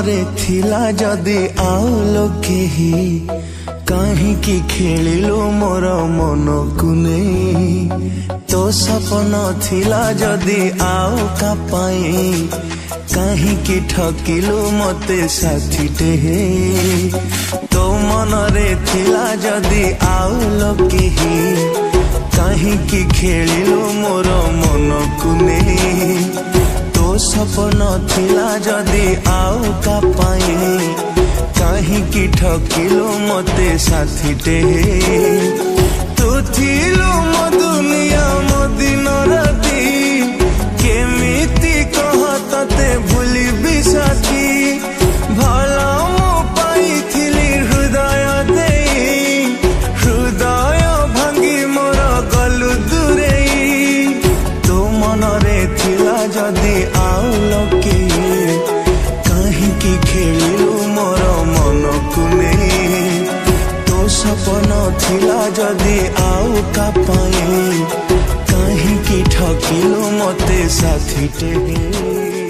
मनरे थिला जदि आउ लोकेही काहींकि खेलिलु मोर मन को नहीं। तो सपन थिला जदि आउ का पाई काहींकि ठकिलु मते साथीटे हे। तो मनरे थिला जदि आउ लोकेही काहींकि खेलिलु मोर मन को नहीं। तो सपन थिला जदि आउ का पाई काहींकि ठकिलु मते साथीटे हे। तू थिलु मो दुनिया मो दिन राति केमिति कह तते भूलिबि साथी। भला मो पाइथिली हृदय देई हृदय भांगी मोर गलु दूरेई। तो मनरे थिला जदि आउ लोके काहींकि खेलिलु मोर मन को नहीं। तो सपन थिला जदि आउ का पाई काहींकि ठकिलु मते साथीटे हे।